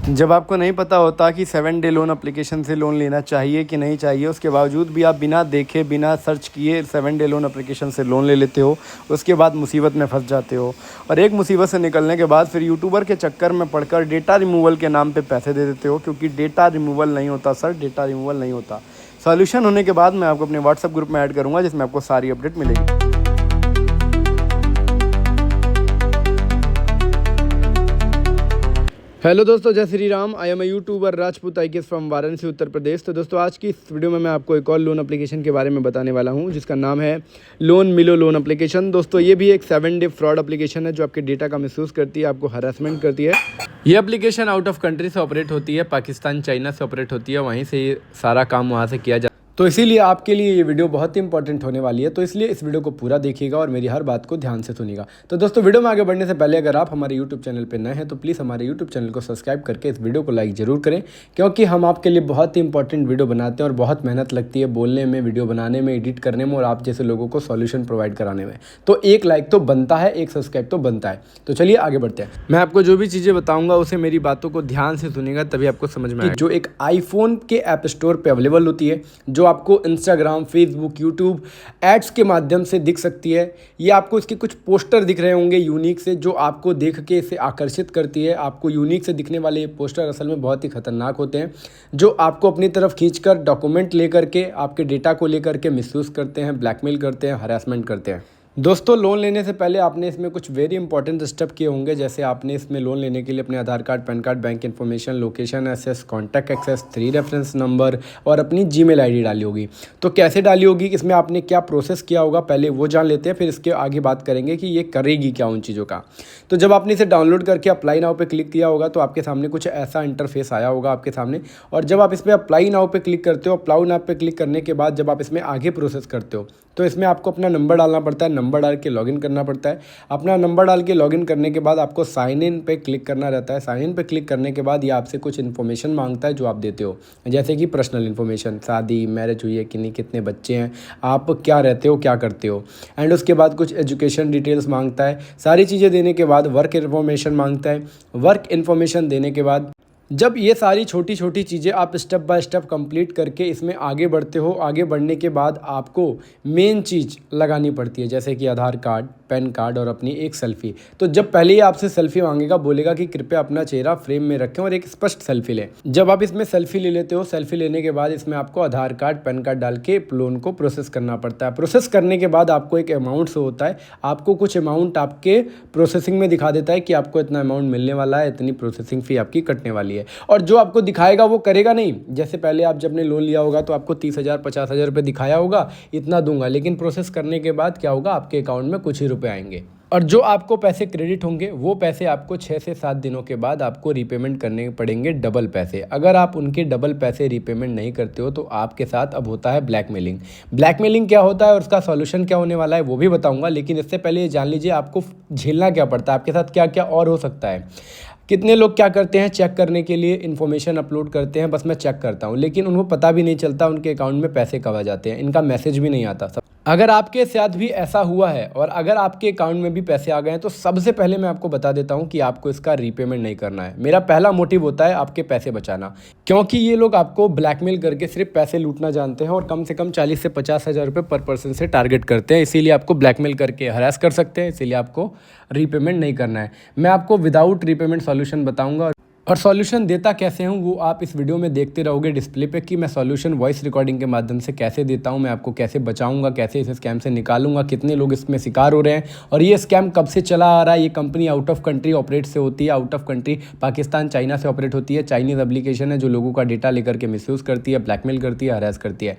जब आपको नहीं पता होता कि 7 डे लोन एप्लीकेशन से लोन लेना चाहिए कि नहीं चाहिए, उसके बावजूद भी आप बिना देखे बिना सर्च किए 7 डे लोन एप्लीकेशन से लोन ले लेते हो, उसके बाद मुसीबत में फंस जाते हो। और एक मुसीबत से निकलने के बाद फिर यूट्यूबर के चक्कर में पड़कर डेटा रिमूवल के नाम पे पैसे दे देते हो, क्योंकि डेटा रिमूवल नहीं होता सर, डेटा रिमूवल नहीं होता। सॉल्यूशन होने के बाद मैं आपको अपने व्हाट्सएप ग्रुप में ऐड करूँगा, जिसमें आपको सारी अपडेट मिलेगी। हेलो दोस्तों, जय Shri Ram. I am a YouTuber Rajput IKS from Varanasi, Uttar Pradesh. तो दोस्तों, आज की इस वीडियो में मैं आपको एक और लोन एप्लीकेशन के बारे में बताने वाला हूं, जिसका नाम है लोन मिलो लोन एप्लीकेशन। दोस्तों, ये भी एक 7 डे फ्रॉड एप्लीकेशन है जो आपके डेटा का मिसयूज़ करती है, आपको हरासमेंट करती है। ये एप्लीकेशन आउट ऑफ कंट्री से ऑपरेट होती है, पाकिस्तान चाइना से ऑपरेट होती है, वहीं से ये सारा काम वहाँ से किया तो इसीलिए आपके लिए ये वीडियो बहुत ही इंपॉर्टेंट होने वाली है। तो इसलिए इस वीडियो को पूरा देखिएगा और मेरी हर बात को ध्यान से सुनिएगा। तो दोस्तों, वीडियो में आगे बढ़ने से पहले अगर आप हमारे यूट्यूब चैनल पर नए हैं तो प्लीज़ हमारे यूट्यूब चैनल को सब्सक्राइब करके इस वीडियो को लाइक ज़रूर करें, क्योंकि हम आपके लिए बहुत ही इंपॉर्टेंट वीडियो बनाते हैं और बहुत मेहनत लगती है बोलने में, वीडियो बनाने में, एडिट करने में और आप जैसे लोगों को सॉल्यूशन प्रोवाइड कराने में। तो एक लाइक तो बनता है, एक सब्सक्राइब तो बनता है। तो चलिए आगे बढ़ते हैं। मैं आपको जो भी चीज़ें बताऊँगा उसे मेरी बातों को ध्यान से सुनिएगा, तभी आपको समझ में आएगा। जो एक आईफोन के ऐप स्टोर पर अवेलेबल होती है, जो आपको इंस्टाग्राम, फेसबुक, यूट्यूब एड्स के माध्यम से दिख सकती है। ये आपको इसके कुछ पोस्टर दिख रहे होंगे यूनिक से, जो आपको देख के इसे आकर्षित करती है। आपको यूनिक से दिखने वाले ये पोस्टर असल में बहुत ही खतरनाक होते हैं, जो आपको अपनी तरफ खींचकर डॉक्यूमेंट लेकर के, आपके डेटा को लेकर के मिसयूज़ करते हैं, ब्लैकमेल करते हैं, हरासमेंट करते हैं। दोस्तों, लोन लेने से पहले आपने इसमें कुछ वेरी इंपॉर्टेंट स्टेप किए होंगे। जैसे आपने इसमें लोन लेने के लिए अपने Aadhaar card, PAN card, bank information, location access, contact access, 3 reference number और अपनी जीमेल आईडी डाली होगी। तो कैसे डाली होगी, इसमें आपने क्या प्रोसेस किया होगा, पहले वो जान लेते हैं, फिर इसके आगे बात करेंगे कि ये करेगी क्या उन चीज़ों का। तो जब आपने इसे डाउनलोड करके अप्लाई नाउ पे क्लिक किया होगा तो आपके सामने कुछ ऐसा इंटरफेस आया होगा आपके सामने। और जब आप इसमें अप्लाई नाउ पे क्लिक करते हो, अप्लाई नाउ पे क्लिक करने के बाद जब आप इसमें आगे प्रोसेस करते हो तो इसमें आपको अपना नंबर डालना पड़ता है, नंबर डाल के लॉगिन करना पड़ता है। अपना नंबर डाल के लॉगिन करने के बाद आपको साइन इन पे क्लिक करना रहता है। साइन इन पे क्लिक करने के बाद ये आपसे कुछ इन्फॉर्मेशन मांगता है जो आप देते हो, जैसे कि पर्सनल इन्फॉर्मेशन, शादी, मैरिज हुई है कि नहीं, कितने बच्चे हैं, आप क्या रहते हो, क्या करते हो। एंड उसके बाद कुछ एजुकेशन डिटेल्स मांगता है। सारी चीज़ें देने के बाद वर्क इन्फॉर्मेशन मांगता है। वर्क इन्फॉर्मेशन देने के बाद जब ये सारी छोटी छोटी चीज़ें आप स्टेप बाय स्टेप कंप्लीट करके इसमें आगे बढ़ते हो, आगे बढ़ने के बाद आपको मेन चीज़ लगानी पड़ती है, जैसे कि आधार कार्ड, पैन कार्ड और अपनी एक सेल्फ़ी। तो जब पहले ही आपसे सेल्फ़ी मांगेगा, बोलेगा कि कृपया अपना चेहरा फ्रेम में रखें और एक स्पष्ट सेल्फ़ी लें। जब आप इसमें सेल्फ़ी ले लेते हो, सेल्फ़ी लेने के बाद इसमें आपको आधार कार्ड, पैन कार्ड डाल के लोन को प्रोसेस करना पड़ता है। प्रोसेस करने के बाद आपको एक अमाउंट से होता है, आपको कुछ अमाउंट आपके प्रोसेसिंग में दिखा देता है कि आपको इतना अमाउंट मिलने वाला है, इतनी प्रोसेसिंग फ़ी आपकी कटने वाली है। और जो आपको दिखाएगा वो करेगा नहीं। जैसे पहले आप जब ने लोन लिया होगा तो आपको 30,000 50,000 रुपये दिखाया होगा, इतना दूंगा, लेकिन प्रोसेस करने के बाद क्या होगा, आपके अकाउंट में कुछ ही रुपए आएंगे। और जो आपको पैसे क्रेडिट होंगे वो पैसे आपको 6 से 7 दिनों के बाद आपको रीपेमेंट करने पड़ेंगे, डबल पैसे। अगर आप उनके डबल पैसे रीपेमेंट नहीं करते हो तो आपके साथ अब होता है ब्लैकमेलिंग। ब्लैकमेलिंग क्या होता है और उसका सॉल्यूशन क्या होने वाला है वो भी बताऊंगा, लेकिन इससे पहले ये जान लीजिए आपको झेलना क्या पड़ता है, आपके साथ क्या क्या और हो सकता है। कितने लोग क्या करते हैं, चेक करने के लिए इन्फॉर्मेशन अपलोड करते हैं, बस मैं चेक करता हूं, लेकिन उनको पता भी नहीं चलता उनके अकाउंट में पैसे कब आ जाते हैं, इनका मैसेज भी नहीं आता। अगर आपके साथ भी ऐसा हुआ है और अगर आपके अकाउंट में भी पैसे आ गए हैं तो सबसे पहले मैं आपको बता देता हूं कि आपको इसका रीपेमेंट नहीं करना है। मेरा पहला मोटिव होता है आपके पैसे बचाना, क्योंकि ये लोग आपको ब्लैकमेल करके सिर्फ पैसे लूटना जानते हैं और कम से कम 40 से 50,000 रुपये पर पर्सन से टारगेट करते हैं। इसीलिए आपको ब्लैकमेल करके हरास कर सकते हैं, इसीलिए आपको रीपेमेंट नहीं करना है। मैं आपको विदाउट रीपेमेंट सॉल्यूशन बताऊंगा और सॉल्यूशन देता कैसे हूँ वो आप इस वीडियो में देखते रहोगे डिस्प्ले पे, कि मैं सॉल्यूशन वॉइस रिकॉर्डिंग के माध्यम से कैसे देता हूँ, मैं आपको कैसे बचाऊंगा, कैसे इस स्कैम से निकालूंगा, कितने लोग इसमें शिकार हो रहे हैं और ये स्कैम कब से चला आ रहा है। ये company out of country operate से होती है, out of country Pakistan, China से ऑपरेट होती है। चाइनीज़ एप्लीकेशन है जो लोगों का डेटा लेकर के मिसयूज़ करती है, ब्लैकमेल करती है, हरास करती है।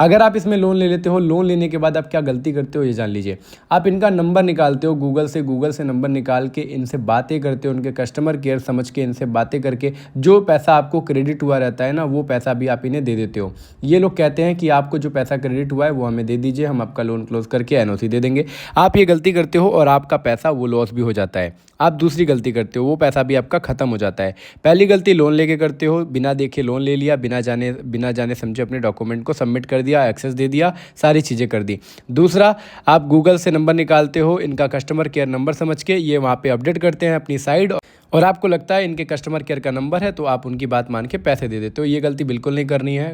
अगर आप इसमें लोन ले लेते हो, लोन लेने के बाद आप क्या गलती करते हो ये जान लीजिए। आप इनका नंबर निकालते हो गूगल से नंबर निकाल के इनसे बातें करते हो, उनके कस्टमर केयर समझ के इनसे बातें करके जो पैसा आपको क्रेडिट हुआ रहता है ना, वो पैसा भी आप इन्हें दे देते हो। ये लोग कहते हैं कि आपको जो पैसा क्रेडिट हुआ है वो हमें दे दीजिए, हम आपका लोन क्लोज करके एनओसी दे देंगे। आप ये गलती करते हो और आपका पैसा वो लॉस भी हो जाता है। आप दूसरी गलती करते हो, वो पैसा भी आपका खत्म हो जाता है। पहली गलती लोन लेके करते हो, बिना देखे लोन ले लिया, बिना जाने समझे अपने डॉक्यूमेंट को सबमिट कर दिया, एक्सेस दे दिया, सारी चीज़ें कर दी। दूसरा, आप गूगल से नंबर निकालते हो, इनका कस्टमर केयर नंबर समझ के ये वहाँ पे अपडेट करते हैं अपनी साइड और आपको लगता है इनके कस्टमर केयर का नंबर है तो आप उनकी बात मान के पैसे दे देते हो। ये गलती बिल्कुल नहीं करनी है।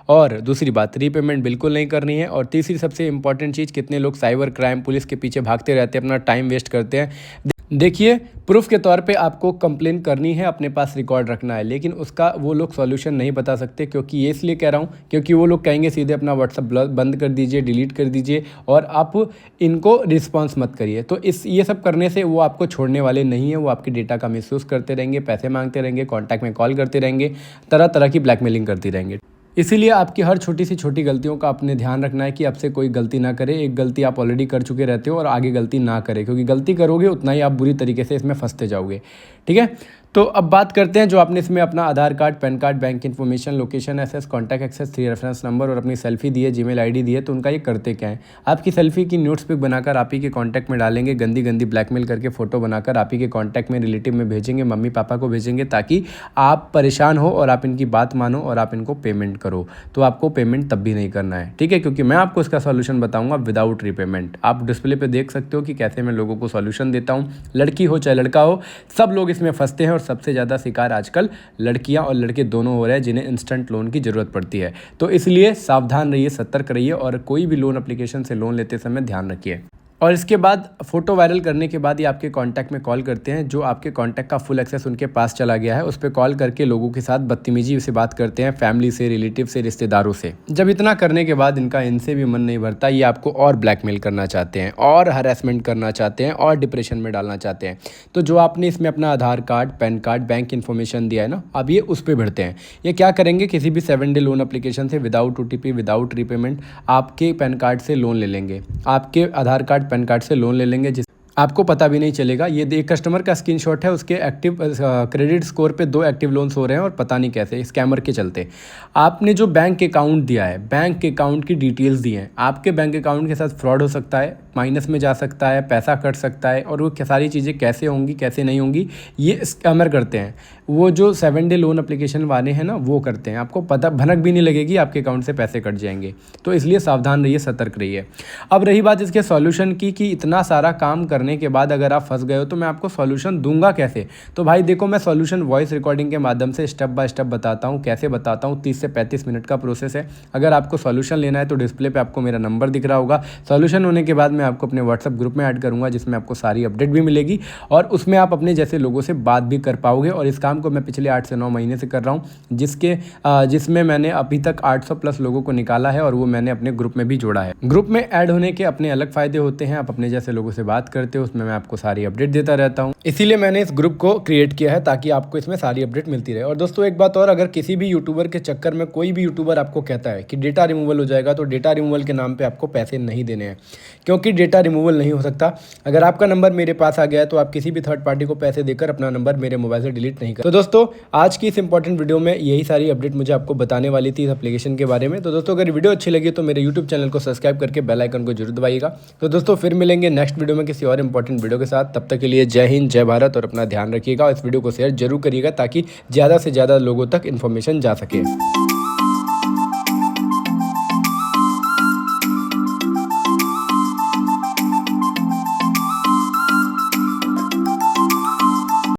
और दूसरी बात, रीपेमेंट बिल्कुल नहीं करनी है। और तीसरी सबसे इंपॉर्टेंट चीज़, कितने लोग साइबर क्राइम पुलिस के पीछे भागते रहते हैं, अपना टाइम वेस्ट करते हैं। देखिए, प्रूफ के तौर पे आपको कंप्लेन करनी है, अपने पास रिकॉर्ड रखना है, लेकिन उसका वो लोग सॉल्यूशन नहीं बता सकते। क्योंकि ये इसलिए कह रहा हूँ क्योंकि वो लोग कहेंगे सीधे अपना व्हाट्सअप बंद कर दीजिए, डिलीट कर दीजिए और आप इनको रिस्पॉन्स मत करिए। तो ये सब करने से वो आपको छोड़ने वाले नहीं है। वो आपके डेटा का मिसयूज़ करते रहेंगे, पैसे मांगते रहेंगे, कॉन्टैक्ट में कॉल करते रहेंगे, तरह तरह की ब्लैकमेलिंग करती रहेंगे। इसीलिए आपकी हर छोटी सी छोटी गलतियों का आपने ध्यान रखना है कि आपसे कोई गलती ना करे। एक गलती आप ऑलरेडी कर चुके रहते हो और आगे गलती ना करें, क्योंकि गलती करोगे उतना ही आप बुरी तरीके से इसमें फंसते जाओगे। ठीक है, तो अब बात करते हैं जो आपने इसमें अपना Aadhaar card, PAN card, bank information, location access, contact access, 3 reference number और अपनी सेल्फी दी है, जीमेल आईडी दी है। तो उनका ये करते क्या है, आपकी सेल्फी की न्यूड्स पिक बनाकर आप ही के कॉन्टैक्ट में डालेंगे, गंदी गंदी ब्लैकमेल करके फ़ोटो बनाकर आप ही के कॉन्टैक्ट में, रिलेटिव में भेजेंगे, मम्मी पापा को भेजेंगे, ताकि आप परेशान हो और आप इनकी बात मानो और आप इनको पेमेंट करो। तो आपको पेमेंट तब भी नहीं करना है, ठीक है, क्योंकि मैं आपको इसका सॉल्यूशन बताऊंगा विदाउट रीपेमेंट। आप डिस्प्ले पे देख सकते हो कि कैसे मैं लोगों को सॉल्यूशन देता हूँ। लड़की हो चाहे लड़का हो, सब लोग इसमें फंसते हैं और सबसे ज़्यादा शिकार आजकल लड़कियां और लड़के दोनों हो रहे हैं जिन्हें इंस्टेंट लोन की ज़रूरत पड़ती है। तो इसलिए सावधान रहिए, सतर्क रहिए और कोई भी लोन एप्लीकेशन से लोन लेते समय ध्यान रखिए। और इसके बाद फ़ोटो वायरल करने के बाद ये आपके कांटेक्ट में कॉल करते हैं। जो आपके कांटेक्ट का फुल एक्सेस उनके पास चला गया है, उस पर कॉल करके लोगों के साथ बदतमीजी से बात करते हैं, फैमिली से, रिलेटिव से, रिश्तेदारों से। जब इतना करने के बाद इनका इनसे भी मन नहीं भरता, ये आपको और ब्लैकमेल करना चाहते हैं और हरासमेंट करना चाहते हैं और डिप्रेशन में डालना चाहते हैं। तो जो आपने इसमें अपना Aadhaar card, PAN card, bank information दिया है ना, अब ये उस पर भरते हैं। ये क्या करेंगे, किसी भी 7 डे लोन एप्लीकेशन से विदाउट OTP, विदाउट रीपेमेंट आपके पैन कार्ड से लोन ले लेंगे, आपके आधार कार्ड, पैन कार्ड से लोन ले लेंगे, जिस आपको पता भी नहीं चलेगा। ये एक कस्टमर का स्क्रीनशॉट है, उसके एक्टिव क्रेडिट स्कोर पे 2 एक्टिव लोन्स हो रहे हैं और पता नहीं कैसे, स्कैमर के चलते। आपने जो बैंक अकाउंट दिया है, बैंक अकाउंट की डिटेल्स दी हैं, आपके बैंक अकाउंट के साथ फ्रॉड हो सकता है, माइनस में जा सकता है, पैसा कट सकता है, और वो सारी चीज़ें कैसे होंगी कैसे नहीं होंगी, ये स्कैमर करते हैं। वो जो 7 डे लोन एप्लीकेशन वाले हैं ना, वो करते हैं। आपको पता भनक भी नहीं लगेगी, आपके अकाउंट से पैसे कट जाएंगे। तो इसलिए सावधान रहिए, सतर्क रहिए। अब रही बात इसके सॉल्यूशन की, कि इतना सारा काम करने के बाद अगर आप फंस गए हो तो मैं आपको सॉल्यूशन दूंगा कैसे। तो भाई देखो, मैं सॉल्यूशन वॉइस रिकॉर्डिंग के माध्यम से स्टेप बाय स्टेप बताता हूँ। कैसे बताता हूँ, 30 से 35 मिनट का प्रोसेस है। अगर आपको सॉल्यूशन लेना है तो डिस्प्ले पे आपको मेरा नंबर दिख रहा होगा। सॉल्यूशन होने के बाद मैं आपको अपने व्हाट्सएप ग्रुप में ऐड करूँगा, जिसमें आपको सारी अपडेट भी मिलेगी और उसमें आप अपने जैसे लोगों से बात भी कर पाओगे। और इस काम को मैं पिछले 8 से 9 महीने से कर रहा हूँ, जिसमें मैंने अभी तक 800 प्लस लोगों को निकाला है और वो मैंने अपने ग्रुप में भी जोड़ा है। ग्रुप में ऐड होने के अपने अलग फायदे होते हैं। आप अपने जैसे लोगों से बात करते हो, उसमें मैं आपको सारी अपडेट देता रहता हूं। इसीलिए मैंने इस ग्रुप को क्रिएट किया है, ताकि आपको इसमें सारी अपडेट मिलती रहे। और दोस्तों एक बात और, अगर किसी भी यूट्यूबर के चक्कर में कोई भी यूट्यूबर आपको कहता है कि डेटा रिमूवल हो जाएगा, तो डेटा रिमूवल के नाम पे आपको पैसे नहीं देने हैं, क्योंकि डेटा रिमूवल नहीं हो सकता। अगर आपका नंबर मेरे पास आ गया है तो आप किसी भी थर्ड पार्टी को पैसे देकर अपना नंबर मेरे मोबाइल से डिलीट नहीं कर। तो दोस्तों आज की इस इंपॉर्टेंट वीडियो में यही सारी अपडेट मुझे आपको बताने वाली थी इस एप्लीकेशन के बारे में। तो दोस्तों अगर वीडियो अच्छी लगी तो मेरे यूट्यूब चैनल को सब्सक्राइब करके बेल आइकन को जरूर दबाइएगा। तो दोस्तों फिर मिलेंगे नेक्स्ट वीडियो में किसी और इंपॉर्टेंट वीडियो के साथ। तब तक के लिए जय हिंद, जय भारत और अपना ध्यान रखिएगा। इस वीडियो को शेयर जरूर करिएगा ताकि ज़्यादा से ज़्यादा लोगों तक इन्फॉर्मेशन जा सके।